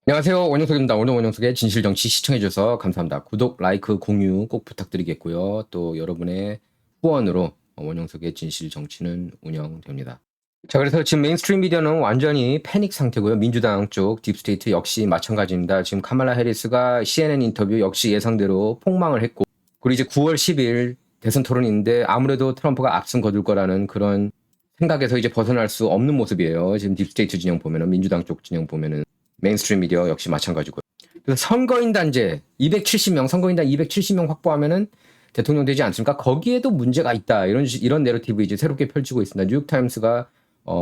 안녕하세요. 원영석입니다. 오늘 원영석의 진실정치 시청해주셔서 감사합니다. 구독, 라이크, 공유 꼭 부탁드리겠고요. 또 여러분의 후원으로 원영석의 진실정치는 운영됩니다. 자, 그래서 지금 메인스트림 미디어는 완전히 패닉 상태고요. 민주당 쪽 딥스테이트 역시 마찬가지입니다. 지금 카말라 해리스가 CNN 인터뷰 역시 예상대로 폭망을 했고, 그리고 이제 9월 10일 대선 토론이 있는데 아무래도 트럼프가 앞선 거둘 거라는 그런 생각에서 이제 벗어날 수 없는 모습이에요. 지금 딥스테이트 진영 보면은, 민주당 쪽 진영 보면은. 메인스트림 미디어 역시 마찬가지고요. 그래서 선거인단제 270명, 선거인단 270명 확보하면은 대통령 되지 않습니까? 거기에도 문제가 있다. 이런 내러티브 이제 새롭게 펼치고 있습니다. 뉴욕타임스가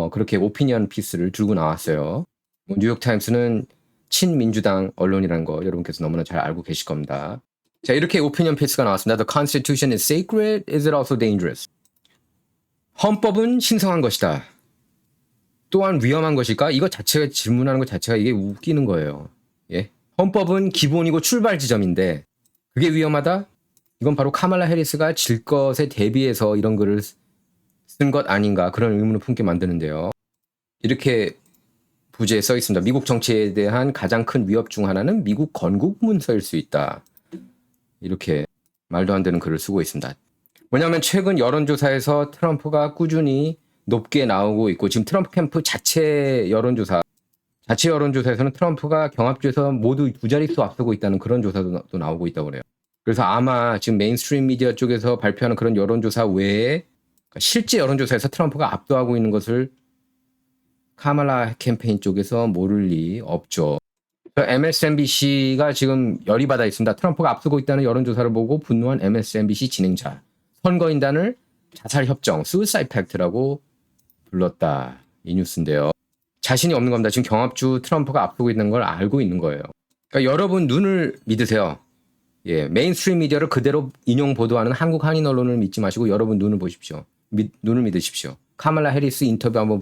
그렇게 오피니언 피스를 들고 나왔어요. 뉴욕타임스는 친민주당 언론이라는 거 여러분께서 너무나 잘 알고 계실 겁니다. 자, 이렇게 오피니언 피스가 나왔습니다. The Constitution is sacred, is it also dangerous? 헌법은 신성한 것이다. 또한 위험한 것일까? 이거 자체가 질문하는 것 자체가 이게 웃기는 거예요. 예? 헌법은 기본이고 출발 지점인데 그게 위험하다? 이건 바로 카말라 해리스가 질 것에 대비해서 이런 글을 쓴 것 아닌가 그런 의문을 품게 만드는데요. 이렇게 부제에 써 있습니다. 미국 정치에 대한 가장 큰 위협 중 하나는 미국 건국 문서일 수 있다. 이렇게 말도 안 되는 글을 쓰고 있습니다. 왜냐하면 최근 여론조사에서 트럼프가 꾸준히 높게 나오고 있고 지금 트럼프 캠프 자체 여론조사에서는 트럼프가 경합주에서 모두 두 자릿수 앞서고 있다는 그런 조사도 또 나오고 있다고 그래요. 그래서 아마 지금 메인스트림 미디어 쪽에서 발표하는 그런 여론조사 외에 실제 여론조사에서 트럼프가 압도하고 있는 것을 카말라 캠페인 쪽에서 모를 리 없죠. MSNBC가 지금 열이 받아 있습니다. 트럼프가 앞서고 있다는 여론조사를 보고 분노한 MSNBC 진행자. 선거인단을 자살협정, 수이사이드 팩트라고 불렀다. 이 뉴스인데요. 자신이 없는 겁니다. 지금 경합주 트럼프가 앞서고 있는 걸 알고 있는 거예요. 그러니까 여러분 눈을 믿으세요. 예, 메인스트림 미디어를 그대로 인용 보도하는 한국 한인 언론을 믿지 마시고 여러분 눈을 보십시오. 눈을 믿으십시오. 카말라 해리스 인터뷰 한번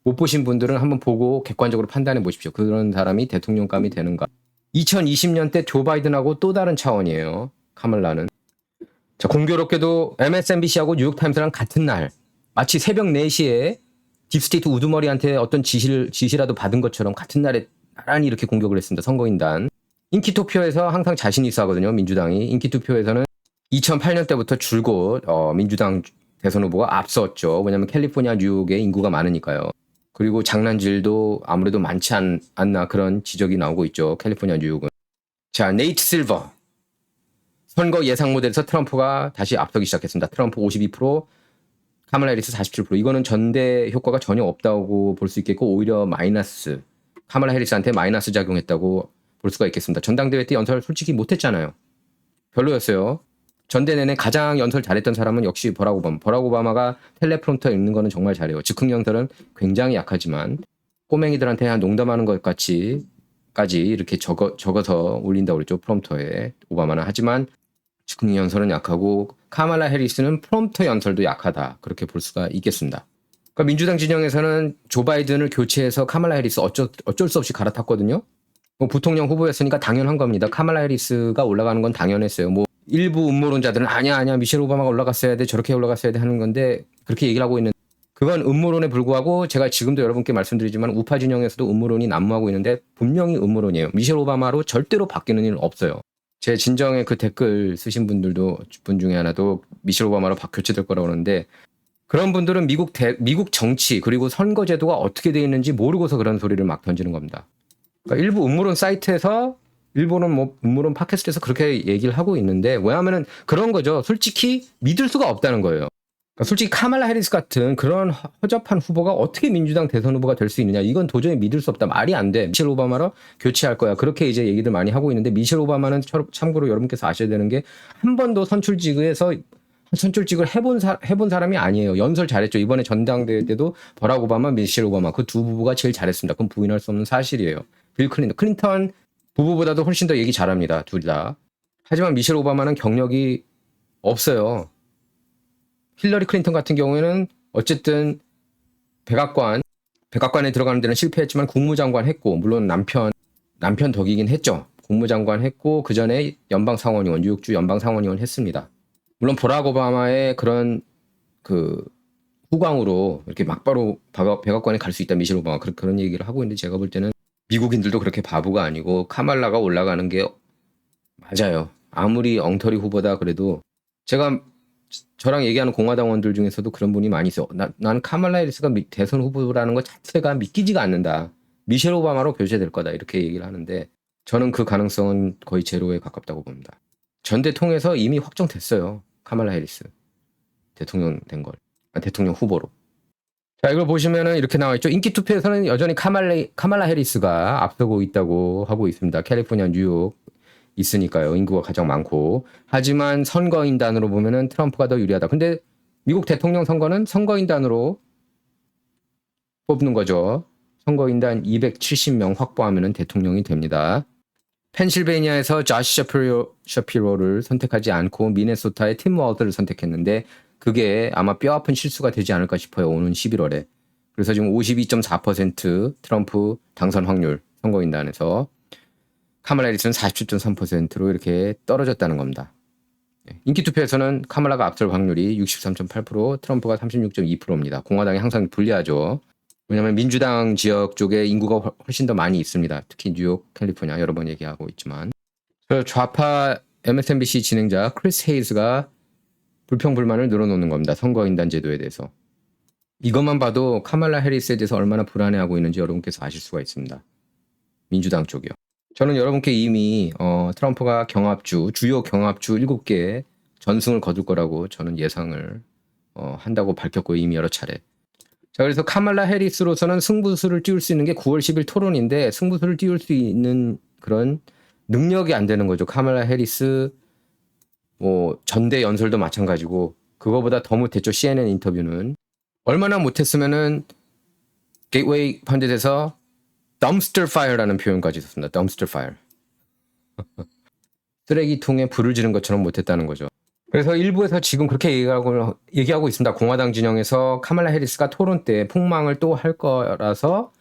못 보신 분들은 한번 보고 객관적으로 판단해 보십시오. 그런 사람이 대통령감이 되는가. 2020년 때 조 바이든하고 또 다른 차원이에요. 카말라는. 자, 공교롭게도 MSNBC하고 뉴욕타임스랑 같은 날 마치 새벽 4시에 딥스테이트 우두머리한테 어떤 지시라도 받은 것처럼 같은 날에 나란히 이렇게 공격을 했습니다. 선거인단. 인기투표에서 항상 자신 있어 하거든요. 민주당이. 인기투표에서는 2008년 때부터 줄곧 민주당 대선 후보가 앞섰죠. 왜냐하면 캘리포니아, 뉴욕에 인구가 많으니까요. 그리고 장난질도 아무래도 많지 않나 그런 지적이 나오고 있죠. 캘리포니아, 뉴욕은. 자, 네이트 실버. 선거 예상 모델에서 트럼프가 다시 앞서기 시작했습니다. 트럼프 52%, 카말라 해리스 47%. 이거는 전대 효과가 전혀 없다고 볼 수 있겠고 오히려 마이너스, 카말라 해리스한테 마이너스 작용했다고 볼 수가 있겠습니다. 전당대회 때 연설 솔직히 못했잖아요. 별로였어요. 전대 내내 가장 연설 잘했던 사람은 역시 버락 오바마. 버락 오바마가 텔레프론터 읽는 거는 정말 잘해요. 즉흥 연설은 굉장히 약하지만 꼬맹이들한테 농담하는 것 까지 이렇게 적어서 올린다고 그랬죠. 프롬프터에. 오바마는. 하지만 즉흥 연설은 약하고 카말라 해리스는 프롬프터 연설도 약하다. 그렇게 볼 수가 있겠습니다. 그러니까 민주당 진영에서는 조 바이든을 교체해서 카말라 해리스 어쩔 수 없이 갈아탔거든요. 뭐 부통령 후보였으니까 당연한 겁니다. 카말라 해리스가 올라가는 건 당연했어요. 뭐 일부 음모론자들은 아니야 미셸 오바마가 올라갔어야 돼 저렇게 올라갔어야 돼 하는 건데 그렇게 얘기를 하고 있는 그건 음모론에 불구하고 제가 지금도 여러분께 말씀드리지만 우파 진영에서도 음모론이 난무하고 있는데 분명히 음모론이에요. 미셸 오바마로 절대로 바뀌는 일은 없어요. 제 진정에 그 댓글 쓰신 분 중에 하나도 미셸 오바마로 교체될 거라고 그러는데 그런 분들은 미국 정치 그리고 선거 제도가 어떻게 돼 있는지 모르고서 그런 소리를 막 던지는 겁니다. 그러니까 일부 음모론 사이트에서 일본은 뭐 음모론 팟캐스트에서 그렇게 얘기를 하고 있는데 왜냐하면은 그런 거죠. 솔직히 믿을 수가 없다는 거예요. 그러니까 솔직히 카말라 해리스 같은 그런 허접한 후보가 어떻게 민주당 대선 후보가 될 수 있느냐. 이건 도저히 믿을 수 없다. 말이 안 돼. 미셸 오바마로 교체할 거야. 그렇게 이제 얘기들 많이 하고 있는데 미셸 오바마는 참고로 여러분께서 아셔야 되는 게 한 번도 선출직을 해본 사람이 아니에요. 연설 잘했죠. 이번에 전당대회 때도 버락 오바마, 미셸 오바마 그 두 부부가 제일 잘했습니다. 그건 부인할 수 없는 사실이에요. 빌 클린턴 부부보다도 훨씬 더 얘기 잘합니다. 둘 다. 하지만 미셸 오바마는 경력이 없어요. 힐러리 클린턴 같은 경우에는 어쨌든 백악관에 들어가는 데는 실패했지만 국무장관 했고 물론 남편 덕이긴 했죠. 국무장관 했고 그 전에 연방상원의원 뉴욕주 연방상원의원 했습니다. 물론 버락 오바마의 그런 그 후광으로 이렇게 막바로 백악관에 갈 수 있다 미셸 오바마 그런 얘기를 하고 있는데 제가 볼 때는 미국인들도 그렇게 바보가 아니고 카말라가 올라가는 게 맞아요. 아무리 엉터리 후보다 그래도 제가 저랑 얘기하는 공화당원들 중에서도 그런 분이 많이 있어. 나는 카말라 해리스가 대선 후보라는 것 자체가 믿기지가 않는다. 미셸 오바마로 교체될 거다. 이렇게 얘기를 하는데 저는 그 가능성은 거의 제로에 가깝다고 봅니다. 전대 통해서 이미 확정됐어요. 카말라 해리스 대통령 된 걸. 대통령 후보로. 자, 이걸 보시면은 이렇게 나와 있죠. 인기 투표에서는 여전히 카말라 해리스가 앞서고 있다고 하고 있습니다. 캘리포니아, 뉴욕 있으니까요. 인구가 가장 많고. 하지만 선거인단으로 보면은 트럼프가 더 유리하다. 근데 미국 대통령 선거는 선거인단으로 뽑는 거죠. 선거인단 270명 확보하면은 대통령이 됩니다. 펜실베이니아에서 자시 셔피로를 선택하지 않고 미네소타의 팀 월드를 선택했는데 그게 아마 뼈아픈 실수가 되지 않을까 싶어요. 오는 11월에. 그래서 지금 52.4% 트럼프 당선 확률 선거인단에서 카말라 해리스는 47.3%로 이렇게 떨어졌다는 겁니다. 인기 투표에서는 카말라가 앞설 확률이 63.8%, 트럼프가 36.2%입니다. 공화당이 항상 불리하죠. 왜냐하면 민주당 지역 쪽에 인구가 훨씬 더 많이 있습니다. 특히 뉴욕, 캘리포니아 여러 번 얘기하고 있지만 좌파 MSNBC 진행자 크리스 헤이즈가 불평불만을 늘어놓는 겁니다. 선거인단 제도에 대해서. 이것만 봐도 카말라 해리스에 대해서 얼마나 불안해하고 있는지 여러분께서 아실 수가 있습니다. 민주당 쪽이요. 저는 여러분께 이미 트럼프가 주요 경합주 7개 전승을 거둘 거라고 저는 예상을 한다고 밝혔고 이미 여러 차례. 자, 그래서 카말라 해리스로서는 승부수를 띄울 수 있는 게 9월 10일 토론인데 승부수를 띄울 수 있는 그런 능력이 안 되는 거죠. 카말라 해리스 뭐 전대 연설도 마찬가지고 그거보다 더 못했죠. CNN 인터뷰는. 얼마나 못했으면은 게이트웨이 펀딧에서 dumpster fire라는 표현까지 썼습니다. dumpster fire. 쓰레기통에 불을 지른 것처럼 못했다는 거죠. 그래서 일부에서 지금 그렇게 얘기하고 있습니다. 공화당 진영에서 카말라 해리스가 토론 때 폭망을 또 할 거라서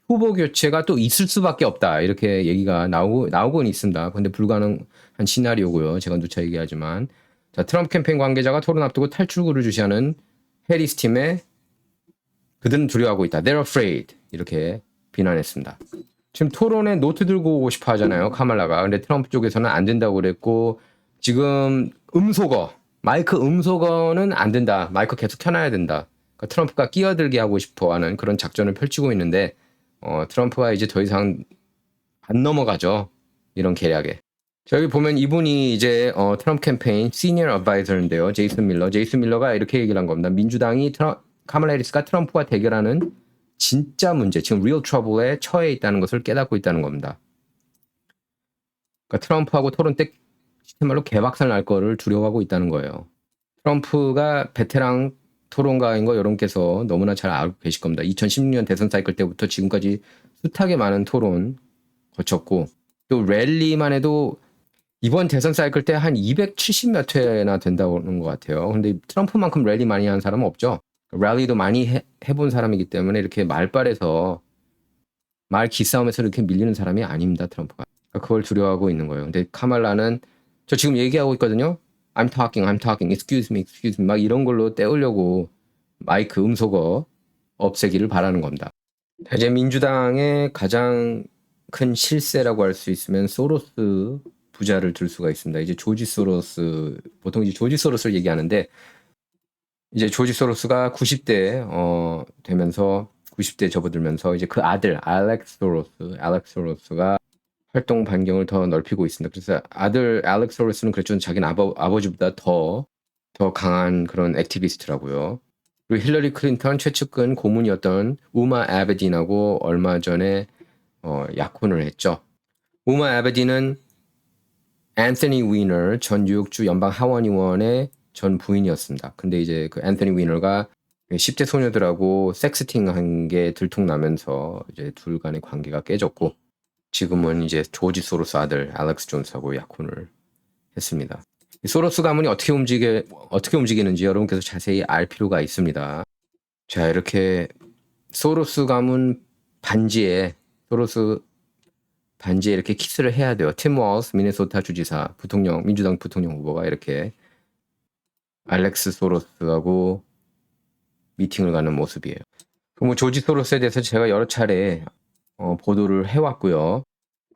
후보 교체가 또 있을 수밖에 없다. 이렇게 얘기가 나오곤 있습니다. 근데 불가능한 시나리오고요. 제가 누차 얘기하지만. 자, 트럼프 캠페인 관계자가 토론 앞두고 탈출구를 주시하는 해리스 팀에 그들은 두려워하고 있다. They're afraid. 이렇게 비난했습니다. 지금 토론에 노트 들고 오고 싶어 하잖아요. 카말라가. 근데 트럼프 쪽에서는 안 된다고 그랬고 지금 마이크 음소거는 안 된다. 마이크 계속 켜놔야 된다. 그러니까 트럼프가 끼어들게 하고 싶어 하는 그런 작전을 펼치고 있는데 트럼프가 이제 더 이상 안 넘어가죠. 이런 계략에. 저기 보면 이분이 이제 트럼프 캠페인 시니어 어바이저인데요. 제이슨 밀러가 이렇게 얘기를 한 겁니다. 민주당이 카말라 해리스가 트럼프와 대결하는 진짜 문제, 지금 real trouble에 처해 있다는 것을 깨닫고 있다는 겁니다. 그러니까 트럼프하고 토론 때 시스템말로 개박살 날 거를 두려워하고 있다는 거예요. 트럼프가 베테랑 토론가인 거 여러분께서 너무나 잘 알고 계실 겁니다. 2016년 대선 사이클 때부터 지금까지 숱하게 많은 토론 거쳤고 또 랠리만 해도 이번 대선 사이클 때 한 270몇 회나 된다는 것 같아요. 근데 트럼프만큼 랠리 많이 하는 사람은 없죠. 랠리도 많이 해본 사람이기 때문에 이렇게 말빨에서 말 기싸움에서 이렇게 밀리는 사람이 아닙니다. 트럼프가. 그걸 두려워하고 있는 거예요. 근데 카말라는 저 지금 얘기하고 있거든요. I'm talking, excuse me, 막 이런 걸로 때우려고 마이크 음소거 없애기를 바라는 겁니다. 이제 민주당의 가장 큰 실세라고 할 수 있으면 소로스 부자를 들 수가 있습니다. 이제 조지 소로스, 보통 이제 조지 소로스를 얘기하는데 이제 조지 소로스가 90대 되면서 90대 접어들면서 이제 그 아들 알렉스 소로스가 활동 반경을 더 넓히고 있습니다. 그래서 아들 알렉스 소로스는 그랬죠. 자기는 아버지보다 더 강한 그런 액티비스트라고요. 그리고 힐러리 클린턴 최측근 고문이었던 우마 아베딘하고 얼마 전에 약혼을 했죠. 우마 아베딘은 앤서니 위너 전 뉴욕주 연방 하원의원의 전 부인이었습니다. 근데 이제 그 앤서니 위너가 10대 소녀들하고 섹스팅한 게 들통나면서 이제 둘 간의 관계가 깨졌고 지금은 이제 조지 소로스 아들 알렉스 존스하고 약혼을 했습니다. 소로스 가문이 어떻게 움직이는지 여러분께서 자세히 알 필요가 있습니다. 자, 이렇게 소로스 가문 반지에 이렇게 키스를 해야 돼요. 팀 월스 미네소타 주지사 민주당 부통령 후보가 이렇게 알렉스 소로스하고 미팅을 가는 모습이에요. 그럼 조지 소로스에 대해서 제가 여러 차례 보도를 해왔고요.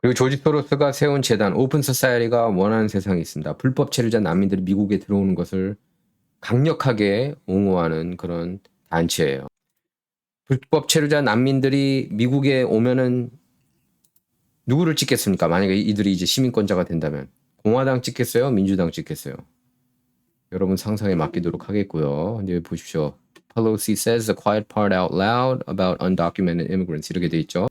그리고 조지 소로스가 세운 재단 오픈 소사이어티가 원하는 세상이 있습니다. 불법 체류자 난민들이 미국에 들어오는 것을 강력하게 옹호하는 그런 단체예요. 불법 체류자 난민들이 미국에 오면은 누구를 찍겠습니까? 만약에 이들이 이제 시민권자가 된다면 공화당 찍겠어요? 민주당 찍겠어요? 여러분 상상에 맡기도록 하겠고요. 이제 보십시오. Pelosi says the quiet part out loud about undocumented immigrants 이렇게 돼 있죠.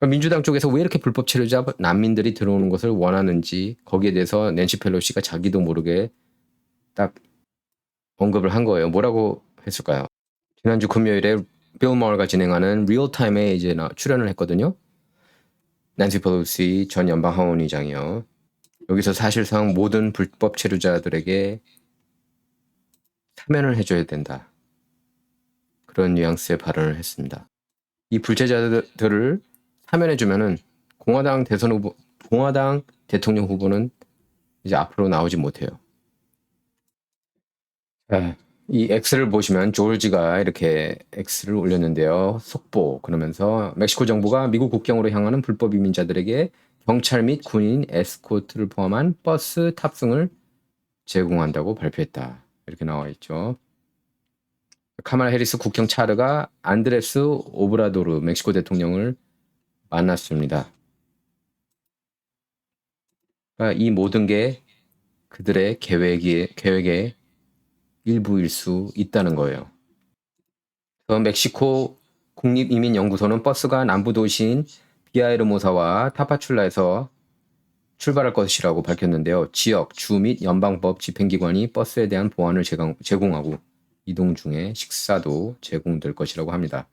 민주당 쪽에서 왜 이렇게 불법 체류자 난민들이 들어오는 것을 원하는지 거기에 대해서 낸시 펠로시가 자기도 모르게 딱 언급을 한 거예요. 뭐라고 했을까요? 지난주 금요일에 빌 머가 진행하는 리얼타임에 이제 출연을 했거든요. 낸시 펠로시 전 연방하원의장이요. 여기서 사실상 모든 불법 체류자들에게 사면을 해줘야 된다. 그런 뉘앙스의 발언을 했습니다. 이 불체자들을 사면해주면은 공화당 대통령 후보는 이제 앞으로 나오지 못해요. 자, 이 X를 보시면 조지가 이렇게 X를 올렸는데요. 속보 그러면서 멕시코 정부가 미국 국경으로 향하는 불법 이민자들에게 경찰 및 군인 에스코트를 포함한 버스 탑승을 제공한다고 발표했다. 이렇게 나와 있죠. 카말라 해리스 국경 차르가 안드레스 오브라도르 멕시코 대통령을 만났습니다. 그러니까 이 모든 게 그들의 계획의 일부일 수 있다는 거예요. 멕시코 국립이민연구소는 버스가 남부 도시인 비아에르모사와 타파출라에서 출발할 것이라고 밝혔는데요. 지역, 주 및 연방법 집행기관이 버스에 대한 보안을 제공하고 이동 중에 식사도 제공될 것이라고 합니다.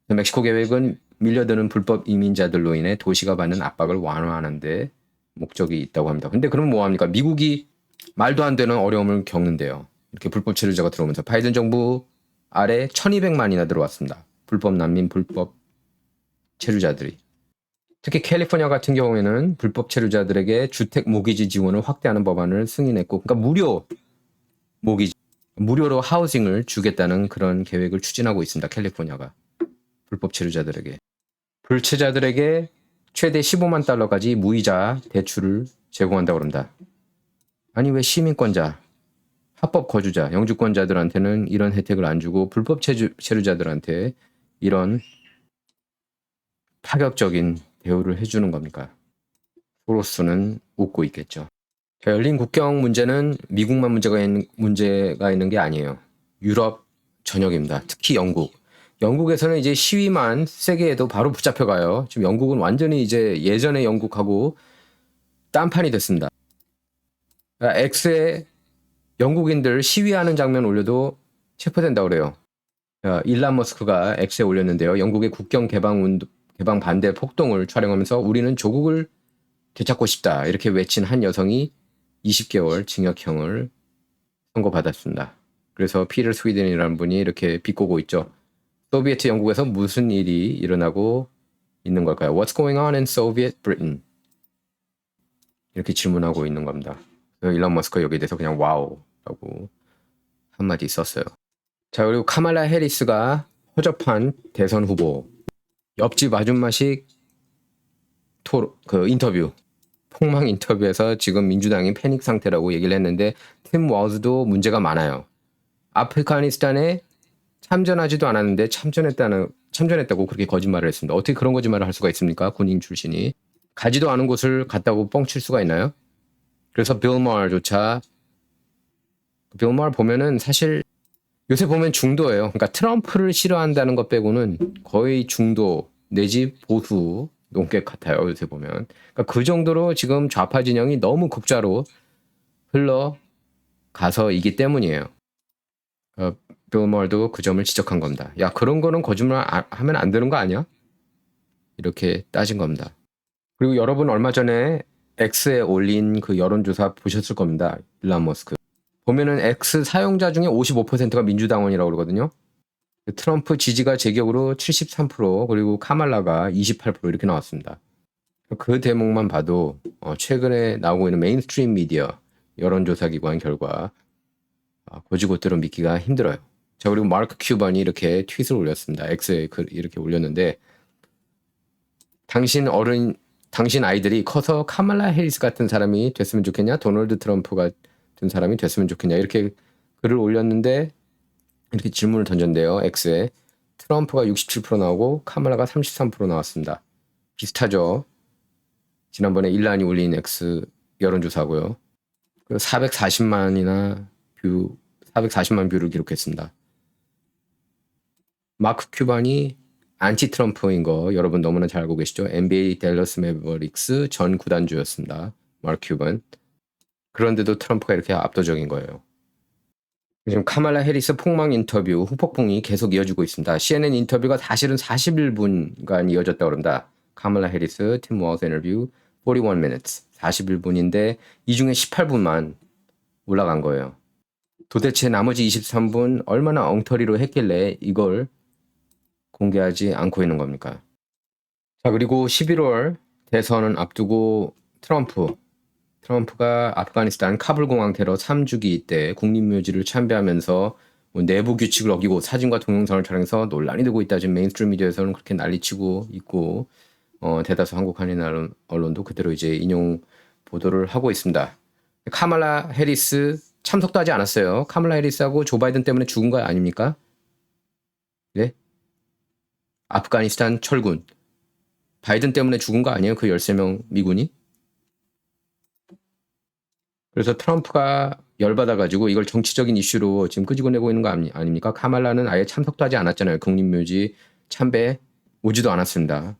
멕시코 계획은 밀려드는 불법 이민자들로 인해 도시가 받는 압박을 완화하는 데 목적이 있다고 합니다. 근데 그럼 뭐합니까? 미국이 말도 안 되는 어려움을 겪는데요. 이렇게 불법 체류자가 들어오면서 바이든 정부 아래 1200만이나 들어왔습니다. 불법 난민, 불법 체류자들이. 특히 캘리포니아 같은 경우에는 불법 체류자들에게 주택 모기지 지원을 확대하는 법안을 승인했고, 그러니까 무료 모기지, 무료로 하우징을 주겠다는 그런 계획을 추진하고 있습니다. 캘리포니아가 불법 체류자들에게. 불체자들에게 최대 15만 달러까지 무이자 대출을 제공한다고 합니다. 아니 왜 시민권자, 합법 거주자, 영주권자들한테는 이런 혜택을 안 주고 불법 체류자들한테 이런 파격적인 대우를 해주는 겁니까? 소로스는 웃고 있겠죠. 열린 국경 문제는 미국만 문제가 있는 게 아니에요. 유럽 전역입니다. 특히 영국. 영국에서는 이제 시위만 세게 해도 바로 붙잡혀가요. 지금 영국은 완전히 이제 예전의 영국하고 딴판이 됐습니다. 그러니까 X에 영국인들 시위하는 장면 올려도 체포된다고 그래요. 일란 머스크가 X에 올렸는데요. 영국의 국경 개방 반대 폭동을 촬영하면서 우리는 조국을 되찾고 싶다 이렇게 외친 한 여성이 20개월 징역형을 선고받았습니다. 그래서 피터 스위덴이라는 분이 이렇게 비꼬고 있죠. 소비에트 영국에서 무슨 일이 일어나고 있는 걸까요? What's going on in Soviet Britain? 이렇게 질문하고 있는 겁니다. 일론 머스크 여기에 대해서 그냥 와우라고 한마디 썼어요. 자, 그리고 카말라 해리스가 허접한 대선 후보 옆집 아줌마식 인터뷰 폭망 인터뷰에서 지금 민주당이 패닉 상태라고 얘기를 했는데 팀 워즈도 문제가 많아요. 아프가니스탄에 참전하지도 않았는데 참전했다고 그렇게 거짓말을 했습니다. 어떻게 그런 거짓말을 할 수가 있습니까? 군인 출신이. 가지도 않은 곳을 갔다고 뻥칠 수가 있나요? 그래서 빌 머조차 빌 머 보면은 사실 요새 보면 중도예요. 그러니까 트럼프를 싫어한다는 것 빼고는 거의 중도 내지 보수 논객 같아요. 요새 보면. 그러니까 그 정도로 지금 좌파 진영이 너무 극좌로 흘러가서이기 때문이에요. 빌 머도 그 점을 지적한 겁니다. 야, 그런 거는 거짓말 하면 안 되는 거 아니야? 이렇게 따진 겁니다. 그리고 여러분 얼마 전에 X에 올린 그 여론조사 보셨을 겁니다. 일론 머스크. 보면은 X 사용자 중에 55%가 민주당원이라고 그러거든요. 트럼프 지지가 제격으로 73% 그리고 카말라가 28% 이렇게 나왔습니다. 그 대목만 봐도 최근에 나오고 있는 메인스트림 미디어 여론조사 기관 결과 고지고대로 믿기가 힘들어요. 자, 그리고 마크 큐번이 이렇게 트윗을 올렸습니다. X에 이렇게 올렸는데 당신 아이들이 커서 카말라 해리스 같은 사람이 됐으면 좋겠냐? 도널드 트럼프 같은 사람이 됐으면 좋겠냐? 이렇게 글을 올렸는데 이렇게 질문을 던졌는데요. X에 트럼프가 67% 나오고 카말라가 33% 나왔습니다. 비슷하죠? 지난번에 일란이 올린 X 여론조사고요. 440만 뷰를 기록했습니다. 마크 큐반이 안티 트럼프인 거 여러분 너무나 잘 알고 계시죠? NBA 댈러스 매버릭스 전 구단주였습니다. 마크 큐반. 그런데도 트럼프가 이렇게 압도적인 거예요. 지금 카말라 해리스 폭망 인터뷰 후폭풍이 계속 이어지고 있습니다. CNN 인터뷰가 사실은 41분간 이어졌다고 합니다. 카말라 해리스 팀 워스 인터뷰 41 minutes 41분인데 이 중에 18분만 올라간 거예요. 도대체 나머지 23분 얼마나 엉터리로 했길래 이걸 공개하지 않고 있는 겁니까? 자, 그리고 11월 대선을 앞두고 트럼프가 아프가니스탄 카불 공항 테러 3주기 때 국립묘지를 참배하면서 내부 규칙을 어기고 사진과 동영상을 촬영해서 논란이 되고 있다. 지금 메인스트림 미디어에서는 그렇게 난리치고 있고 대다수 한국 한인 언론도 그대로 이제 인용 보도를 하고 있습니다. 카말라 해리스 참석도 하지 않았어요. 카말라 해리스하고 조 바이든 때문에 죽은 거 아닙니까? 네? 아프가니스탄 철군 바이든 때문에 죽은 거 아니에요? 그 13명 미군이? 그래서 트럼프가 열받아가지고 이걸 정치적인 이슈로 지금 끄집어내고 있는 거 아닙니까? 카말라는 아예 참석도 하지 않았잖아요. 국립묘지 참배 오지도 않았습니다.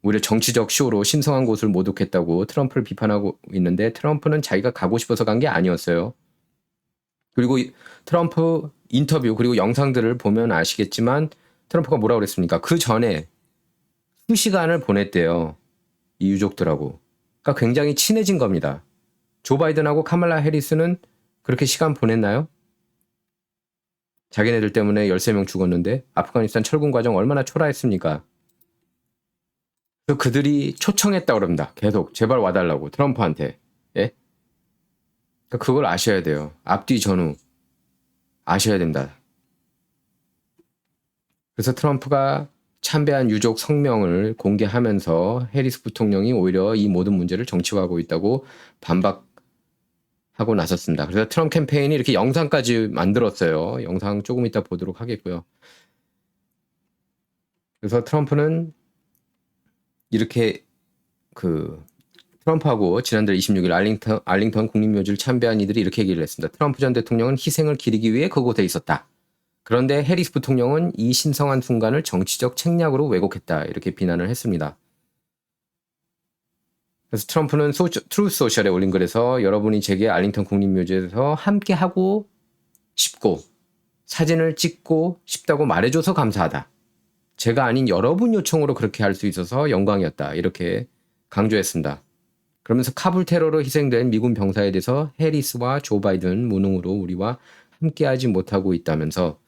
오히려 정치적 쇼로 신성한 곳을 모독했다고 트럼프를 비판하고 있는데 트럼프는 자기가 가고 싶어서 간 게 아니었어요. 그리고 트럼프 인터뷰 그리고 영상들을 보면 아시겠지만 트럼프가 뭐라고 그랬습니까? 그 전에 수시간을 보냈대요. 이 유족들하고. 그러니까 굉장히 친해진 겁니다. 조 바이든하고 카말라 해리스는 그렇게 시간 보냈나요? 자기네들 때문에 13명 죽었는데 아프가니스탄 철군 과정 얼마나 초라했습니까? 그래서 그들이 초청했다고 그럽니다. 계속 제발 와달라고 트럼프한테. 예? 그러니까 그걸 아셔야 돼요. 앞뒤 전후 아셔야 된다. 그래서 트럼프가 참배한 유족 성명을 공개하면서 해리스 부통령이 오히려 이 모든 문제를 정치화하고 있다고 반박하고 나섰습니다. 그래서 트럼프 캠페인이 이렇게 영상까지 만들었어요. 영상 조금 이따 보도록 하겠고요. 그래서 트럼프는 이렇게 트럼프하고 지난달 26일 알링턴 국립묘지를 참배한 이들이 이렇게 얘기를 했습니다. 트럼프 전 대통령은 희생을 기리기 위해 그곳에 있었다. 그런데 해리스 부통령은 이 신성한 순간을 정치적 책략으로 왜곡했다. 이렇게 비난을 했습니다. 그래서 트럼프는 트루스 소셜에 올린 글에서 여러분이 제게 알링턴 국립묘지에서 함께 하고 싶고 사진을 찍고 싶다고 말해줘서 감사하다. 제가 아닌 여러분 요청으로 그렇게 할 수 있어서 영광이었다. 이렇게 강조했습니다. 그러면서 카불 테러로 희생된 미군 병사에 대해서 해리스와 조 바이든 무능으로 우리와 함께하지 못하고 있다면서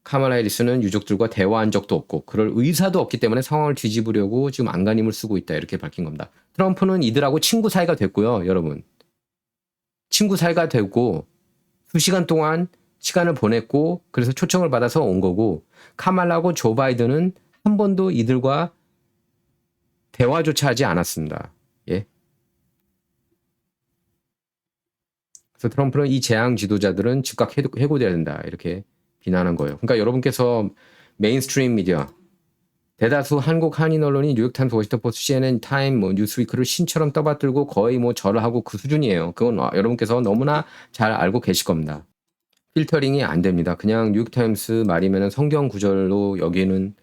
카말라 해리스는 유족들과 대화한 적도 없고 그럴 의사도 없기 때문에 상황을 뒤집으려고 지금 안간힘을 쓰고 있다. 이렇게 밝힌 겁니다. 트럼프는 이들하고 친구 사이가 됐고요. 여러분. 친구 사이가 되고 수시간 동안 시간을 보냈고 그래서 초청을 받아서 온 거고 카말라하고 조 바이든은 한 번도 이들과 대화조차 하지 않았습니다. 예. 그래서 트럼프는 이 재앙 지도자들은 즉각 해고돼야 된다. 이렇게 비난한 거예요. 그러니까 여러분께서 메인스트림 미디어 대다수 한국 한인 언론이 뉴욕타임스, 워싱턴포스트, CNN, 타임, 뉴스위크를 신처럼 떠받들고 거의 절하고 그 수준이에요. 그건 여러분께서 너무나 잘 알고 계실 겁니다. 필터링이 안 됩니다. 그냥 뉴욕타임스 말이면 성경 구절로 여기는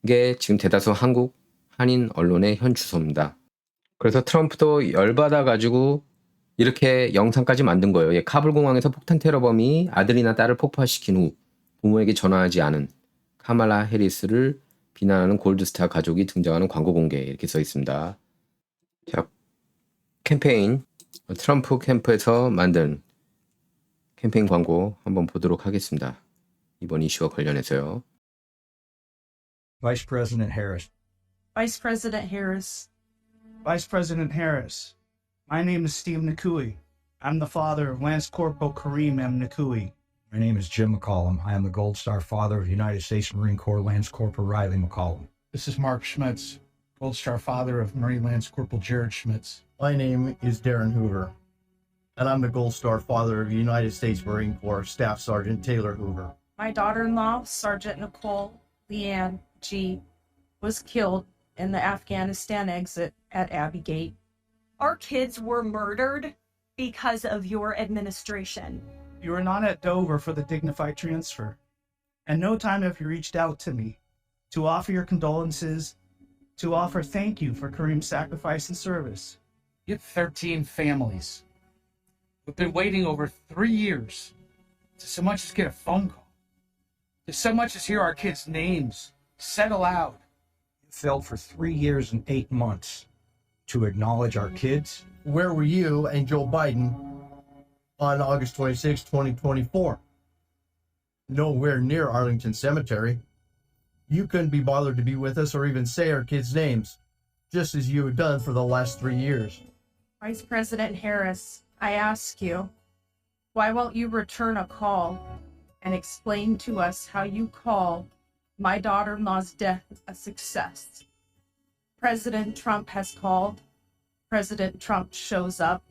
게 지금 대다수 한국 한인 언론의 현 주소입니다. 그래서 트럼프도 열받아가지고 이렇게 영상까지 만든 거예요. 예, 카불 공항에서 폭탄 테러범이 아들이나 딸을 폭파시킨 후 부모에게 전화하지 않은 카말라 해리스를 비난하는 골드스타 가족이 등장하는 광고 공개 이렇게 써 있습니다. 자, 캠페인 트럼프 캠프에서 만든 캠페인 광고 한번 보도록 하겠습니다. 이번 이슈와 관련해서요. Vice President Harris. Vice President Harris. Vice President Harris, my name is Steve Nakui. I'm the father of Lance Corporal Kareem M. Nakui. My name is Jim McCollum. I am the Gold Star father of United States Marine Corps Lance Corporal Riley McCollum. This is Mark Schmitz, Gold Star father of Marine Lance Corporal Jared Schmitz. My name is Darren Hoover, and I'm the Gold Star father of United States Marine Corps Staff Sergeant Taylor Hoover. My daughter-in-law, Sergeant Nicole Leanne G., was killed in the Afghanistan exit at Abbey Gate. Our kids were murdered because of your administration. You were not at Dover for the dignified transfer. And no time have you reached out to me to offer your condolences, to offer thank you for Kareem's sacrifice and service. You have 13 families who've been waiting over 3 years to so much as get a phone call, to so much as hear our kids' names said aloud. You failed for 3 years and 8 months to acknowledge our kids. Where were you and Joe Biden on August 26, 2024? Nowhere near Arlington Cemetery. You couldn't be bothered to be with us or even say our kids' names, just as you had done for the last 3 years. Vice President Harris, I ask you, why won't you return a call and explain to us how you call my daughter-in-law's death a success? President Trump has called. President Trump shows up.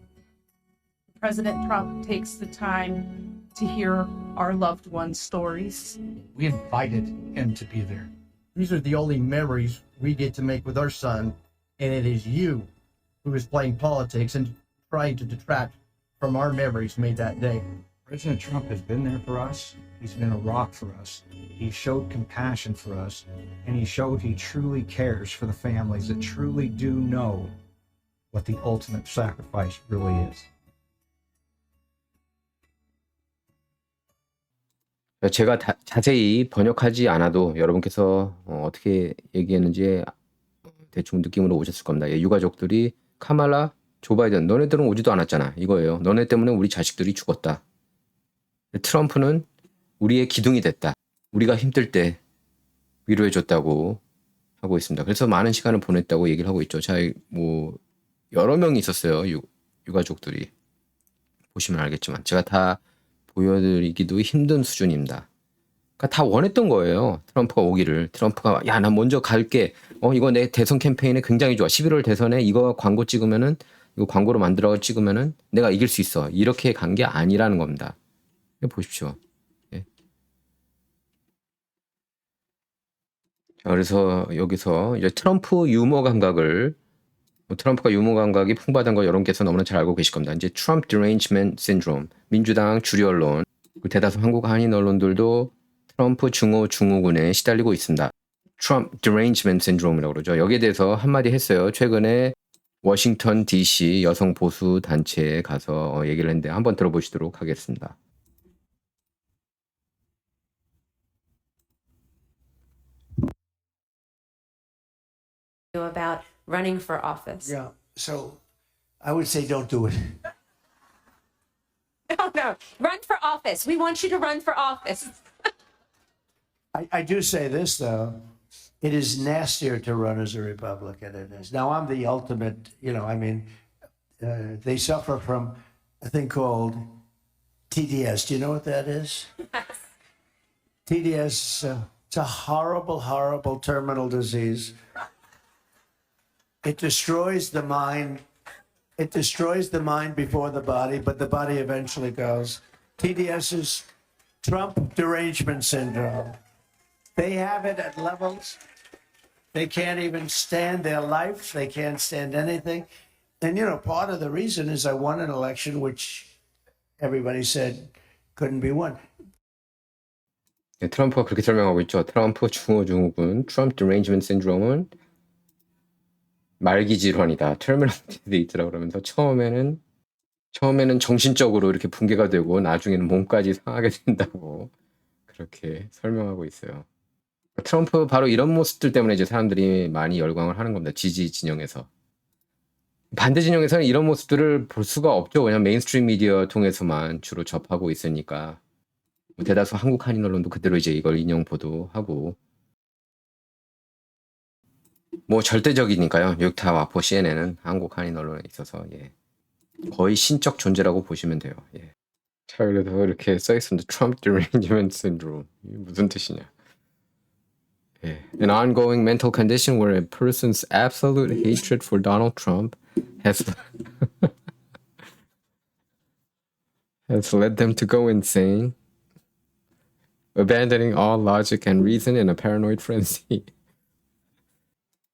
President Trump takes the time to hear our loved ones' stories. We invited him to be there. These are the only memories we get to make with our son, and it is you who is playing politics and trying to detract from our memories made that day. President Trump has been there for us. He's been a rock for us. He showed compassion for us, and he showed he truly cares for the families that truly do know what the ultimate sacrifice really is. 제가 자세히 번역하지 않아도 여러분께서 어떻게 얘기했는지 대충 느낌으로 오셨을 겁니다. 예, 유가족들이 카말라, 조 바이든, 너네들은 오지도 않았잖아. 이거예요. 너네 때문에 우리 자식들이 죽었다. 트럼프는 우리의 기둥이 됐다. 우리가 힘들 때 위로해줬다고 하고 있습니다. 그래서 많은 시간을 보냈다고 얘기를 하고 있죠. 자, 뭐 여러 명이 있었어요. 유가족들이. 보시면 알겠지만 제가 다 보여드리기도 힘든 수준입니다. 그러니까 다 원했던 거예요. 트럼프가 오기를. 트럼프가 야, 나 먼저 갈게. 이거 내 대선 캠페인에 굉장히 좋아. 11월 대선에 이거 광고 찍으면은 이거 광고로 만들어 찍으면은 내가 이길 수 있어. 이렇게 간 게 아니라는 겁니다. 보십시오. 예. 자, 그래서 여기서 이제 트럼프 유머 감각을 트럼프가 유머 감각이 풍부하다는 거 여러분께서 너무나 잘 알고 계실 겁니다. 이제 트럼프 derangement syndrome, 민주당 주류 언론, 대다수 한국 한인 언론들도 트럼프 증오 증후군에 시달리고 있습니다. 트럼프 derangement syndrome이라고 그러죠. 여기에 대해서 한마디 했어요. 최근에 워싱턴 DC 여성 보수 단체에 가서 얘기를 했는데 한번 들어보시도록 하겠습니다. About running for office. Yeah, so I would say don't do it. No, run for office. We want you to run for office. I do say this, though. It is nastier to run as a Republican than it is. Now, I'm the ultimate, they suffer from a thing called TDS. Do you know what that is? TDS, it's a horrible, horrible terminal disease. It destroys the mind. It destroys the mind before the body, but the body eventually goes. TDS is Trump derangement syndrome. They have it at levels. They can't even stand their life. They can't stand anything. And, part of the reason is I won an election which everybody said couldn't be won. 네, 트럼프가 그렇게 설명하고 있죠. 트럼프 중호 증후군, 트럼프 derangement syndrome은 말기 질환이다. 터미널 디지라고 그러면서 처음에는 정신적으로 이렇게 붕괴가 되고 나중에는 몸까지 상하게 된다고 그렇게 설명하고 있어요. 트럼프 바로 이런 모습들 때문에 이제 사람들이 많이 열광을 하는 겁니다. 지지 진영에서. 반대 진영에서는 이런 모습들을 볼 수가 없죠. 왜냐면 메인스트림 미디어 통해서만 주로 접하고 있으니까. 대다수 한국 한인 언론도 그대로 이제 이걸 인용 보도하고. 뭐 절대적이니까요. 뉴욕타임, 와포, CNN은 한국 한인 언론에 있어서 거의 신적 존재라고 보시면 돼요. 예. 자, 그래서 이렇게 써 있습니다. Trump derangement syndrome. 이게 무슨 뜻이냐? 예. An ongoing mental condition where a person's absolute hatred for Donald Trump has has led them to go insane, abandoning all logic and reason in a paranoid frenzy.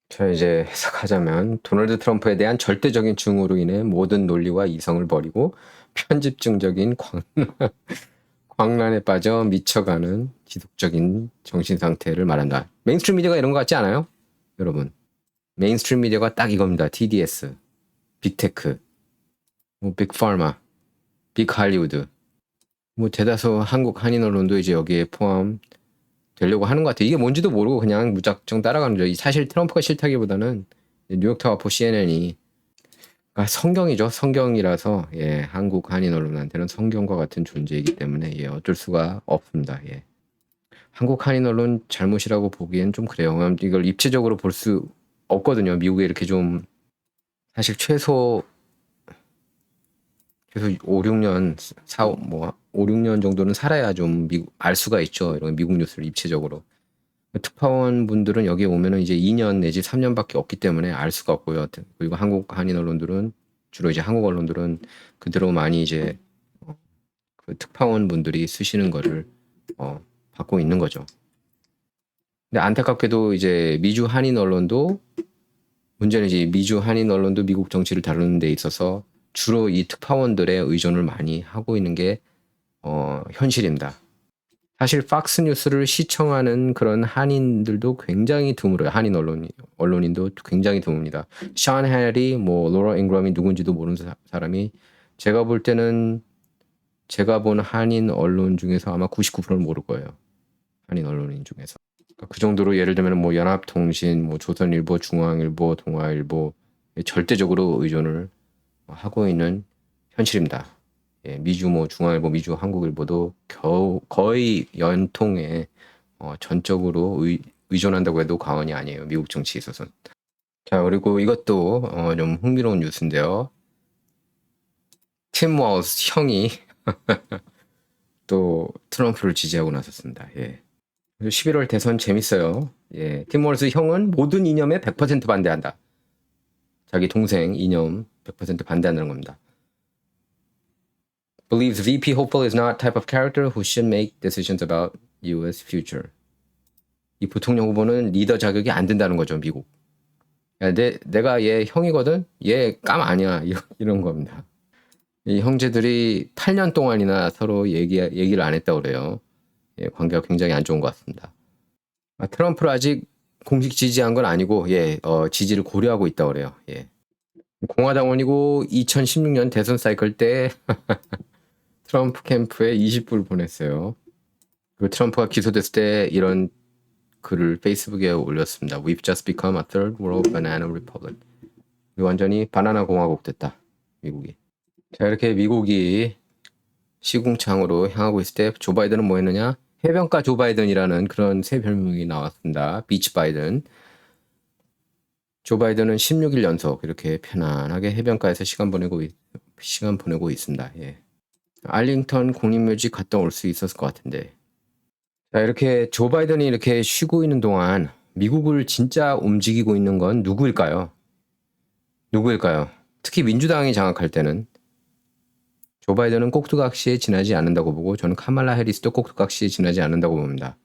자, 이제 해석하자면 도널드 트럼프에 대한 절대적인 증오로 인해 모든 논리와 이성을 버리고 편집증적인 광란에 빠져 미쳐가는 지속적인 정신 상태를 말한다. 메인스트림 미디어가 이런 거 같지 않아요? 여러분. 메인스트림 미디어가 딱 이겁니다. TDS, 빅테크, 뭐 빅파마, 빅할리우드. 뭐 대다수 한국 한인 언론도 이제 여기에 포함되려고 하는 것 같아요. 이게 뭔지도 모르고 그냥 무작정 따라가는 거죠. 사실 트럼프가 싫다기보다는 뉴욕타워포 CNN이 성경이죠. 성경이라서 예, 한국 한인 언론한테는 성경과 같은 존재이기 때문에 예, 어쩔 수가 없습니다. 예. 한국 한인 언론 잘못이라고 보기엔 좀 그래요. 이걸 입체적으로 볼 수 없거든요. 미국에 이렇게 좀 사실 최소 5, 6년 5, 6년 정도는 살아야 좀 알 수가 있죠. 이런 미국 뉴스를 입체적으로. 특파원 분들은 여기 오면은 이제 2년 내지 3년밖에 없기 때문에 알 수가 없고요. 그리고 한국 한인 언론들은 주로 이제 한국 언론들은 그대로 많이 이제 그 특파원 분들이 쓰시는 거를 받고 있는 거죠. 근데 안타깝게도 이제 미주 한인 언론도 문제는 이제 미주 한인 언론도 미국 정치를 다루는 데 있어서 주로 이 특파원들의 의존을 많이 하고 있는 게 현실입니다. 사실 팍스 뉴스를 시청하는 그런 한인들도 굉장히 드물어요. 한인 언론인도 굉장히 드뭅니다. 션 해리, 뭐 로라 잉그럼이 누군지도 모르는 사람이 제가 볼 때는 제가 본 한인 언론 중에서 아마 99%는 모를 거예요. 한인 언론인 중에서. 그 정도로 예를 들면 뭐 연합통신, 뭐 조선일보, 중앙일보, 동아일보 절대적으로 의존을 하고 있는 현실입니다. 예, 미주 뭐 중앙일보, 미주 한국일보도 거의 연통에 전적으로 의존한다고 해도 과언이 아니에요. 미국 정치에 있어서는. 자, 그리고 이것도 좀 흥미로운 뉴스인데요. 팀 워즈 형이 또 트럼프를 지지하고 나섰습니다. 예. 11월 대선 재밌어요. 예. 팀 워즈 형은 모든 이념에 100% 반대한다. 자기 동생 이념 100% 반대한다는 겁니다. Believes VP hopeful is not type of character who should make decisions about U.S. future. 이 부통령 후보는 리더 자격이 안 된다는 거죠, 미국. 내가 얘 형이거든? 얘 깜 아니야. 이런 겁니다. 이 형제들이 8년 동안이나 서로 얘기를 안 했다고 그래요. 예, 관계가 굉장히 안 좋은 것 같습니다. 트럼프를 아직 공식 지지한 건 아니고, 예, 지지를 고려하고 있다고 그래요. 예. 공화당원이고 2016년 대선 사이클 때 트럼프 캠프에 20불 보냈어요. 그리고 트럼프가 기소됐을 때 이런 글을 페이스북에 올렸습니다. We've just become a third world banana republic. 완전히 바나나 공화국 됐다. 미국이. 자, 이렇게 미국이 시궁창으로 향하고 있을 때 조 바이든은 뭐 했느냐? 해변가 조 바이든이라는 그런 새 별명이 나왔습니다. 비치 바이든. 조 바이든은 16일 연속 이렇게 편안하게 해변가에서 시간 보내고 있습니다. 예. 알링턴 국립묘지 갔다 올 수 있었을 것 같은데. 자, 이렇게 조 바이든이 이렇게 쉬고 있는 동안 미국을 진짜 움직이고 있는 건 누구일까요? 특히 민주당이 장악할 때는 조 바이든은 꼭두각시에 지나지 않는다고 보고 저는 카말라 해리스도 꼭두각시에 지나지 않는다고 봅니다.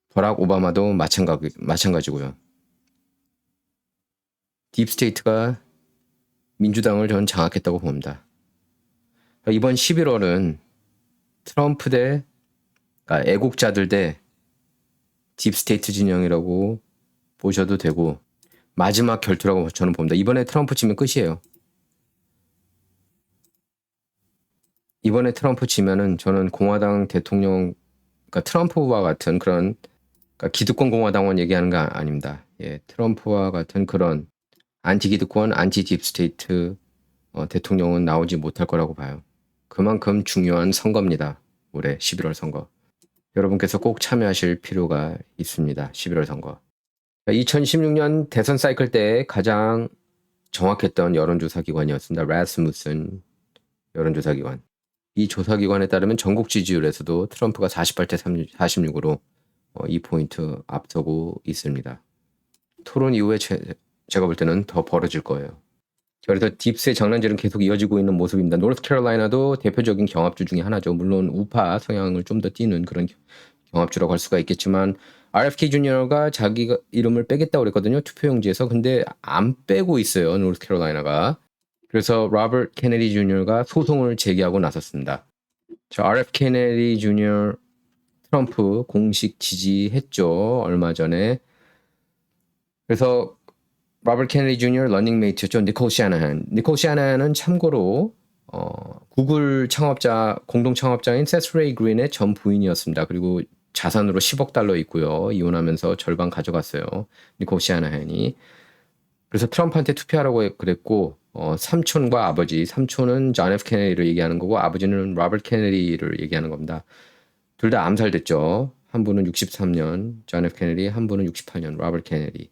버락 오바마도 마찬가지고요. 딥스테이트가 민주당을 전 장악했다고 봅니다. 이번 11월은 트럼프 대 애국자들 대 딥스테이트 진영이라고 보셔도 되고 마지막 결투라고 저는 봅니다. 이번에 트럼프 치면 끝이에요. 이번에 트럼프 치면은 저는 공화당 대통령, 그러니까 트럼프와 같은 그런 기득권 공화당원 얘기하는 거 아닙니다. 예, 트럼프와 같은 그런 안티 기득권, 안티 딥스테이트 대통령은 나오지 못할 거라고 봐요. 그만큼 중요한 선거입니다. 올해 11월 선거. 여러분께서 꼭 참여하실 필요가 있습니다. 11월 선거. 2016년 대선 사이클 때 가장 정확했던 여론조사 기관이었습니다. 라스무슨 여론조사기관. 이 조사기관에 따르면 전국 지지율에서도 트럼프가 48대 46으로 이 포인트 앞서고 있습니다. 토론 이후에 제가 볼 때는 더 벌어질 거예요. 그래서 딥스의 장난질은 계속 이어지고 있는 모습입니다. 노스캐롤라이나도 대표적인 경합주 중에 하나죠. 물론 우파 성향을 좀 더 띠는 그런 경합주라고 할 수가 있겠지만 RFK 주니어가 자기 이름을 빼겠다고 그랬거든요. 투표용지에서. 근데 안 빼고 있어요. 노스캐롤라이나가. 그래서 로버트 케네디 주니어가 소송을 제기하고 나섰습니다. 저 RF 케네디 주니어 트럼프 공식 지지했죠. 얼마 전에. 그래서 로버트 케네디 주니어 러닝메이트였죠. 니콜 샤나한은 참고로 구글 창업자 공동 창업자인 세스 레이 그린의 전 부인이었습니다. 그리고 자산으로 10억 달러 있고요. 이혼하면서 절반 가져갔어요. 니콜 샤나한이. 그래서 트럼프한테 투표하라고 그랬고 삼촌과 아버지, 삼촌은 존 F 케네디를 얘기하는 거고 아버지는 로버트 케네디를 얘기하는 겁니다. 둘 다 암살됐죠. 한 분은 63년 존 F 케네디, 한 분은 68년 로버트 케네디.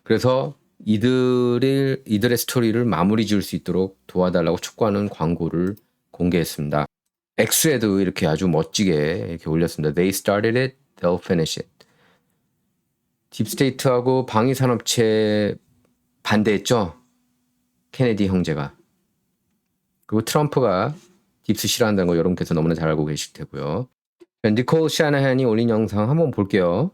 그래서 이들의 스토리를 마무리 지을 수 있도록 도와달라고 촉구하는 광고를 공개했습니다. X에도 이렇게 아주 멋지게 이렇게 올렸습니다. They started it, they'll finish it. 딥스테이트하고 방위산업체 반대했죠. 케네디 형제가. 그리고 트럼프가 딥스 싫어한다는 거 여러분께서 너무나 잘 알고 계실 테고요. 니콜 샤나한이 올린 영상 한번 볼게요.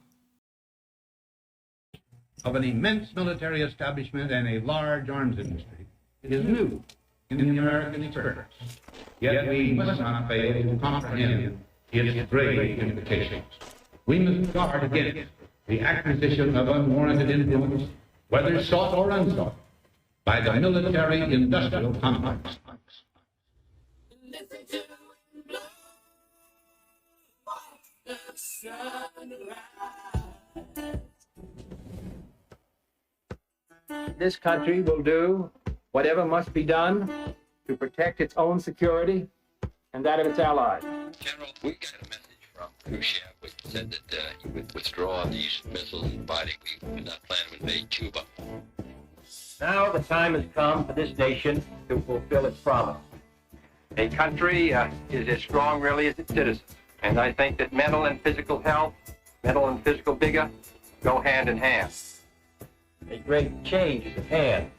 Of an immense military establishment and a large arms industry. It is new in the American experience. Yet we must not fail to comprehend its grave implications. We must guard against the acquisition of unwarranted influence, whether sought or unsought, by the military-industrial complex. This country will do whatever must be done to protect its own security and that of its allies. General, we got a message from Khrushchev which said that he would withdraw these missiles, providing we do not plan to invade Cuba. Now the time has come for this nation to fulfill its promise. A country is as strong really as its citizens, and I think that mental and physical health, mental and physical vigor go hand in hand. A great change is at hand,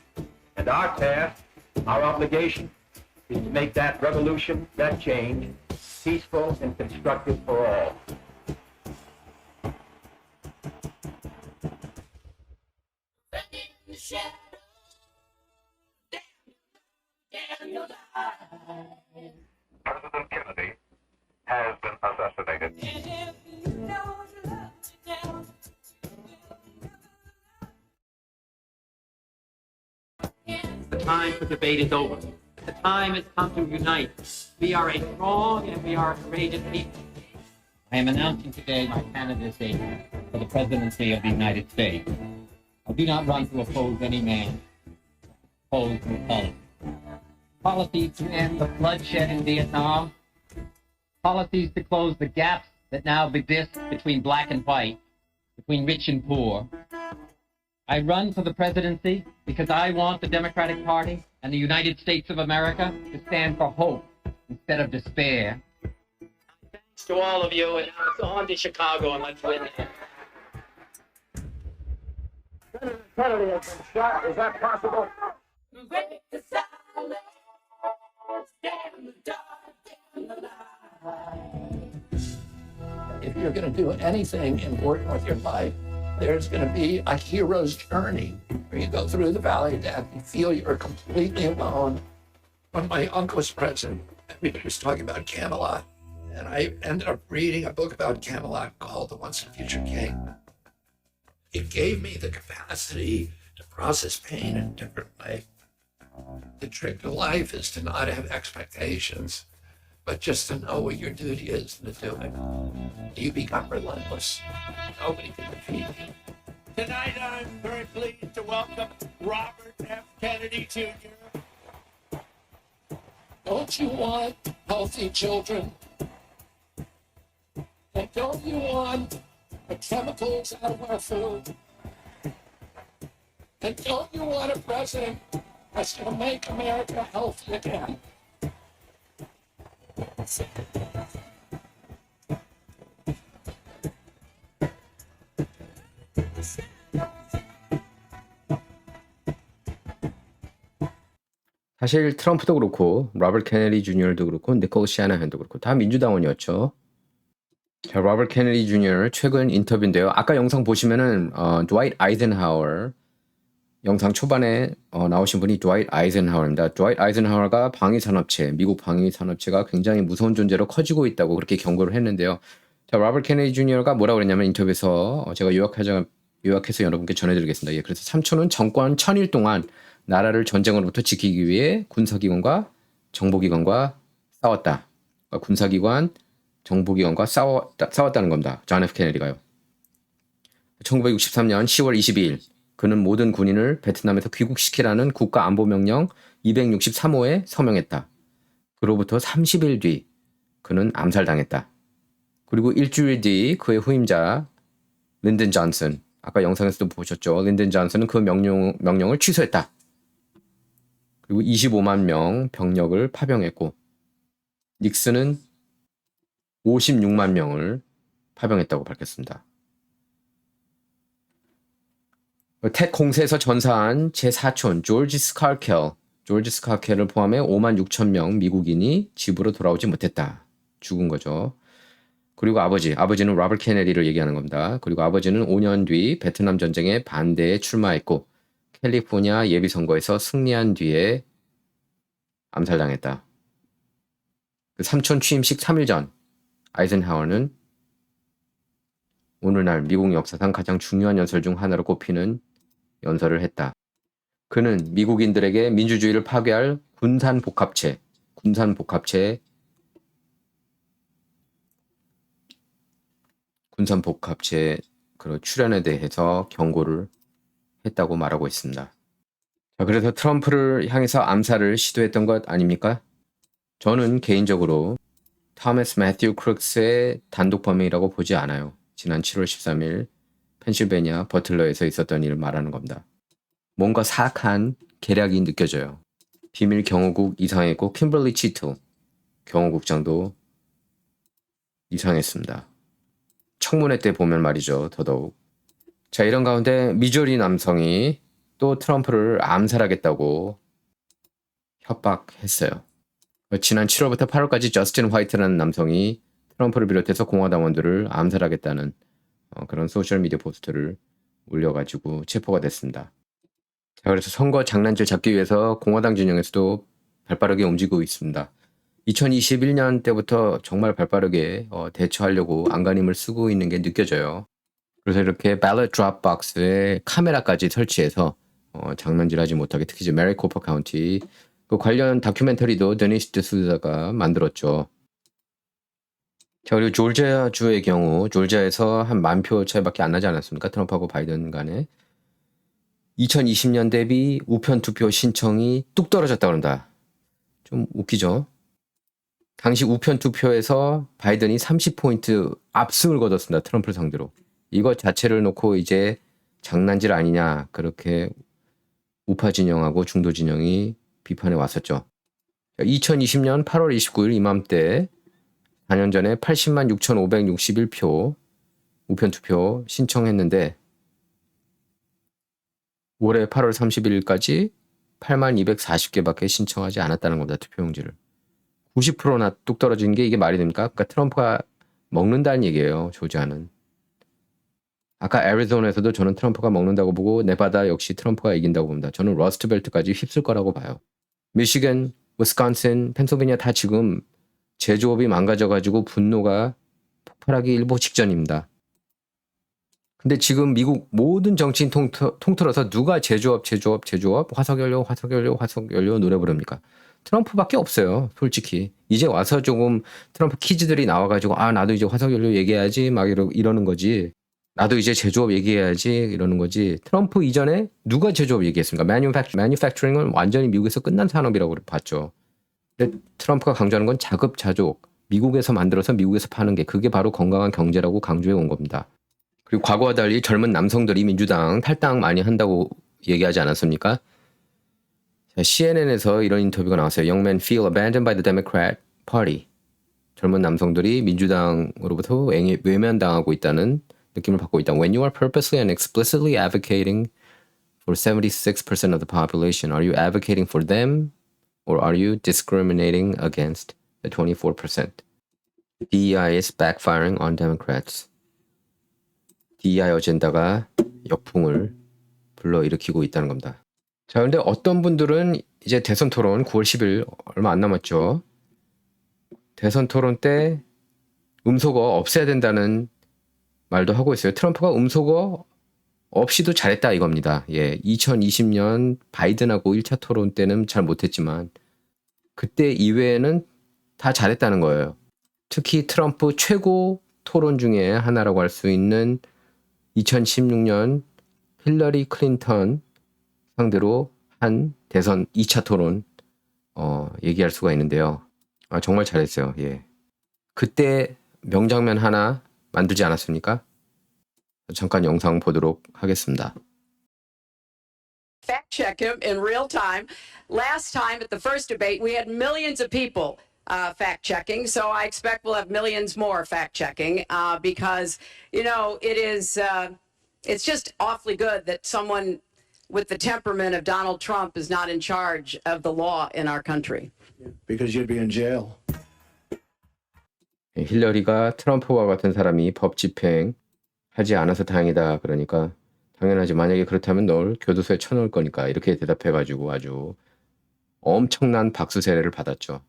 and our task, our obligation, is to make that revolution, that change, peaceful and constructive for all. President Kennedy has been assassinated. The time for debate is over. The time has come to unite. We are a strong and we are a courageous people. I am announcing today my candidacy for the presidency of the United States. I do not run to oppose any man, oppose no policy. Policies to end the bloodshed in Vietnam, policies to close the gaps that now exist between black and white, between rich and poor. I run for the presidency because I want the Democratic Party and the United States of America to stand for hope instead of despair. Thanks to all of you, and now it's on to Chicago, and let's win it. Senator Kennedy has been shot. Is that possible? If you're going to do anything important with your life, there's going to be a hero's journey where you go through the valley of death and feel you're completely alone. When my uncle was president, everybody was talking about Camelot, and I ended up reading a book about Camelot called The Once and Future King. It gave me the capacity to process pain in a different way. The trick to life is to not have expectations, but just to know what your duty is and to do it. You become relentless. Nobody can defeat you. Tonight, I'm very pleased to welcome Robert F. Kennedy Jr. Don't you want healthy children? And don't you want the chemicals out of our food? And don't you want a president that's going to make America healthy again? 사실 트럼프도 그렇고 로버트 케네디 주니어도 그렇고 니콜 샤나한도 그렇고 다 민주당원이었죠. 자, 로버트 케네디 주니어 최근 인터뷰인데요. 아까 영상 보시면은 드와이트 아이젠하워 영상 초반에 나오신 분이 드와이트 아이젠하워입니다. 드와이트 아이젠하워가 방위산업체, 미국 방위산업체가 굉장히 무서운 존재로 커지고 있다고 그렇게 경고를 했는데요. 자, 로버트 케네디 주니어가 뭐라고 그랬냐면 인터뷰에서 제가 요약해서 여러분께 전해드리겠습니다. 예, 그래서 삼촌은 정권 1000일 동안 나라를 전쟁으로부터 지키기 위해 군사기관과 정보기관과 싸웠다. 그러니까 군사기관, 정보기관과 싸웠다는 겁니다. 존 F 케네디가요. 1963년 10월 22일 그는 모든 군인을 베트남에서 귀국시키라는 국가안보명령 263호에 서명했다. 그로부터 30일 뒤 그는 암살당했다. 그리고 일주일 뒤 그의 후임자 린든 존슨, 아까 영상에서도 보셨죠. 린든 존슨은 그 명령을 취소했다. 그리고 25만 명 병력을 파병했고 닉슨은 56만 명을 파병했다고 밝혔습니다. 텍 공세에서 전사한 제4촌 조지 스칼켈을 포함해 5만 6천 명 미국인이 집으로 돌아오지 못했다. 죽은 거죠. 그리고 아버지는 로버트 케네디를 얘기하는 겁니다. 그리고 아버지는 5년 뒤 베트남 전쟁에 반대에 출마했고 캘리포니아 예비선거에서 승리한 뒤에 암살당했다. 그 삼촌 취임식 3일 전 아이젠하워는 오늘날 미국 역사상 가장 중요한 연설 중 하나로 꼽히는 연설을 했다. 그는 미국인들에게 민주주의를 파괴할 군산복합체 그 출현에 대해서 경고를 했다고 말하고 있습니다. 자, 그래서 트럼프를 향해서 암살을 시도했던 것 아닙니까? 저는 개인적으로 토마스 매튜 크룩스의 단독 범행이라고 보지 않아요. 지난 7월 13일 펜실베니아 버틀러에서 있었던 일을 말하는 겁니다. 뭔가 사악한 계략이 느껴져요. 비밀 경호국 이상했고 킴벌리 치틀 경호국장도 이상했습니다. 청문회 때 보면 말이죠. 더더욱. 자, 이런 가운데 미주리 남성이 또 트럼프를 암살하겠다고 협박했어요. 지난 7월부터 8월까지 저스틴 화이트라는 남성이 트럼프를 비롯해서 공화당원들을 암살하겠다는 그런 소셜미디어 포스트를 올려가지고 체포가 됐습니다. 자, 그래서 선거 장난질 잡기 위해서 공화당 진영에서도 발빠르게 움직이고 있습니다. 2021년 때부터 정말 발빠르게 대처하려고 안간힘을 쓰고 있는 게 느껴져요. 그래서 이렇게 발럿 드롭박스에 카메라까지 설치해서 장난질하지 못하게, 특히 이제 메리코파 카운티 그 관련 다큐멘터리도 데니스 드수자가 만들었죠. 자, 그리고 조지아주의 경우 조지아에서 한 10,000표 차이밖에 안 나지 않았습니까? 트럼프하고 바이든 간에 2020년 대비 우편 투표 신청이 뚝 떨어졌다고 합니다. 좀 웃기죠? 당시 우편 투표에서 바이든이 30포인트 압승을 거뒀습니다. 트럼프를 상대로. 이것 자체를 놓고 이제 장난질 아니냐, 그렇게 우파 진영하고 중도 진영이 비판해 왔었죠. 2020년 8월 29일 이맘때 4년 전에 80만 6,561표 우편 투표 신청했는데 올해 8월 31일까지 8만 240개밖에 신청하지 않았다는 겁니다. 투표용지를. 90%나 뚝 떨어진 게 이게 말이 됩니까? 그러니까 트럼프가 먹는다는 얘기예요. 조지아는. 아까 애리조나에서도 저는 트럼프가 먹는다고 보고 네바다 역시 트럼프가 이긴다고 봅니다. 저는 러스트벨트까지 휩쓸 거라고 봐요. 미시간, 위스콘신, 펜실베니아 다 지금 제조업이 망가져가지고 분노가 폭발하기 일보 직전입니다. 근데 지금 미국 모든 정치인 통틀어서 누가 제조업 화석연료 노래 부릅니까? 트럼프밖에 없어요. 솔직히. 이제 와서 조금 트럼프 키즈들이 나와가지고 나도 이제 화석연료 얘기해야지 막 이러는 거지. 나도 이제 제조업 얘기해야지 이러는 거지. 트럼프 이전에 누가 제조업 얘기했습니까? 매뉴팩처링은 완전히 미국에서 끝난 산업이라고 봤죠. 근데 트럼프가 강조하는 건 자급자족. 미국에서 만들어서 미국에서 파는 게, 그게 바로 건강한 경제라고 강조해 온 겁니다. 그리고 과거와 달리 젊은 남성들이 민주당 탈당 많이 한다고 얘기하지 않았습니까? CNN에서 이런 인터뷰가 나왔어요. Young men feel abandoned by the Democrat Party. 젊은 남성들이 민주당으로부터 외면당하고 있다는 느낌을 받고 있다. When you are purposely and explicitly advocating for 76% of the population, are you advocating for them Or are you discriminating against the 24%? DEI is backfiring on Democrats. DEI 어젠다가 역풍을 불러일으키고 있다는 겁니다. 자, 근데 어떤 분들은 이제 대선 토론 9월 10일 얼마 안 남았죠. 대선 토론 때 음소거 없애야 된다는 말도 하고 있어요. 트럼프가 음소거 없이도 잘했다 이겁니다. 예, 2020년 바이든하고 1차 토론 때는 잘 못했지만 그때 이외에는 다 잘했다는 거예요. 특히 트럼프 최고 토론 중에 하나라고 할 수 있는 2016년 힐러리 클린턴 상대로 한 대선 2차 토론 얘기할 수가 있는데요. 정말 잘했어요. 예. 그때 명장면 하나 만들지 않았습니까? 잠깐 영상 보도록 하겠습니다. Fact check him in real time. Last time at the first debate, we had millions of people fact checking, so I expect we'll have millions more fact checking because, you know, it's just awfully good that someone with the temperament of Donald Trump is not in charge of the law in our country. Because you'd be in jail. 힐러리가 트럼프와 같은 사람이 법 집행하지 않아서 다행이다. 그러니까 당연하지. 만약에 그렇다면 널 교도소에 쳐넣을 거니까 이렇게 대답해가지고 아주 엄청난 박수 세례를 받았죠.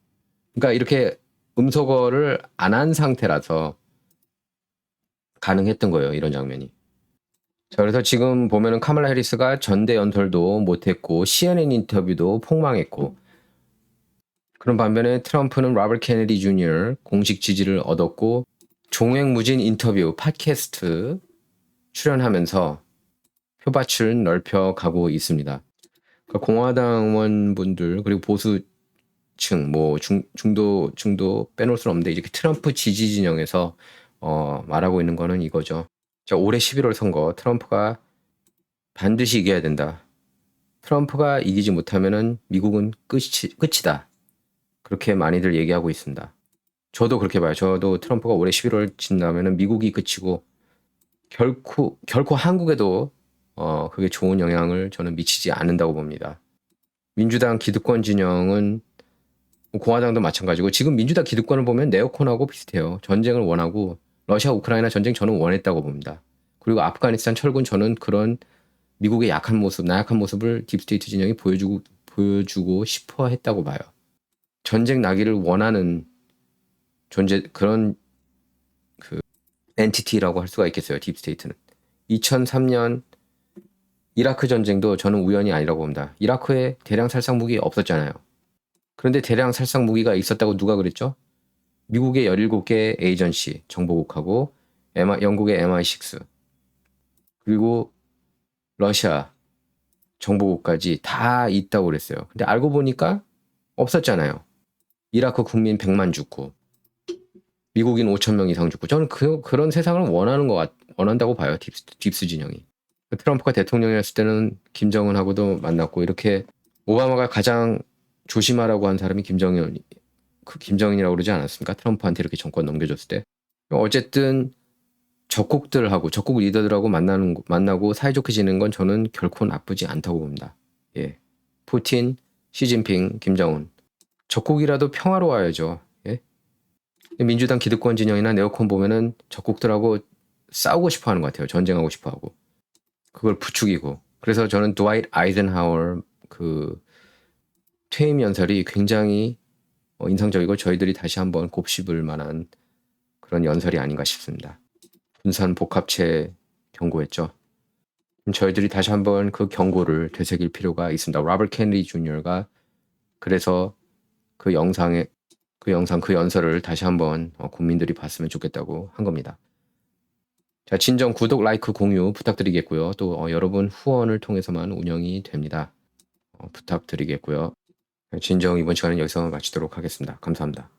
그러니까 이렇게 음소거를 안 한 상태라서 가능했던 거예요. 이런 장면이. 자, 그래서 지금 보면은 카말라 해리스가 전대 연설도 못했고 CNN 인터뷰도 폭망했고 그런 반면에 트럼프는 로버트 케네디 주니어 공식 지지를 얻었고 종횡무진 인터뷰 팟캐스트 출연하면서 표밭을 넓혀가고 있습니다. 그러니까 공화당 의원분들 그리고 보수층 뭐 중도층도 빼놓을 수는 없는데 이렇게 트럼프 지지 진영에서 말하고 있는 거는 이거죠. 자, 올해 11월 선거 트럼프가 반드시 이겨야 된다. 트럼프가 이기지 못하면은 미국은 끝이다. 그렇게 많이들 얘기하고 있습니다. 저도 그렇게 봐요. 저도 트럼프가 올해 11월 진다면은 미국이 끝이고 결코 한국에도 그게 좋은 영향을 저는 미치지 않는다고 봅니다. 민주당 기득권 진영은 공화당도 마찬가지고 지금 민주당 기득권을 보면 네오콘하고 비슷해요. 전쟁을 원하고 러시아 우크라이나 전쟁 저는 원했다고 봅니다. 그리고 아프가니스탄 철군 저는 그런 미국의 약한 모습, 나약한 모습을 딥스테이트 진영이 보여주고 싶어 했다고 봐요. 전쟁 나기를 원하는 존재 그런 그 엔티티라고 할 수가 있겠어요. 딥스테이트는. 2003년 이라크 전쟁도 저는 우연이 아니라고 봅니다. 이라크에 대량 살상 무기 없었잖아요. 그런데 대량 살상 무기가 있었다고 누가 그랬죠? 미국의 17개 에이전시 정보국하고 영국의 MI6 그리고 러시아 정보국까지 다 있다고 그랬어요. 근데 알고 보니까 없었잖아요. 이라크 국민 100만 죽고 미국인 5,000명 이상 죽고 저는 그런 세상을 원한다고 봐요. 딥스 진영이. 트럼프가 대통령이었을 때는 김정은하고도 만났고 이렇게 오바마가 가장 조심하라고 한 사람이 김정은이라고 그러지 않았습니까? 트럼프한테 이렇게 정권 넘겨줬을 때. 어쨌든 적국 리더들하고 만나고 사이좋게 지내는 건 저는 결코 나쁘지 않다고 봅니다. 예. 푸틴, 시진핑, 김정은. 적국이라도 평화로워야죠. 예? 민주당 기득권 진영이나 네오콘 보면은 적국들하고 싸우고 싶어 하는 것 같아요. 전쟁하고 싶어 하고. 그걸 부추기고. 그래서 저는 드와이트 아이젠하워 그 퇴임 연설이 굉장히 인상적이고 저희들이 다시 한번 곱씹을 만한 그런 연설이 아닌가 싶습니다. 분산 복합체 경고했죠. 저희들이 다시 한번 그 경고를 되새길 필요가 있습니다. 로버트 케네디 주니어가 그래서 그 연설을 다시 한번 국민들이 봤으면 좋겠다고 한 겁니다. 자, 진정 구독, 라이크, 공유 부탁드리겠고요. 또 여러분 후원을 통해서만 운영이 됩니다. 부탁드리겠고요. 진정 이번 시간은 여기서 마치도록 하겠습니다. 감사합니다.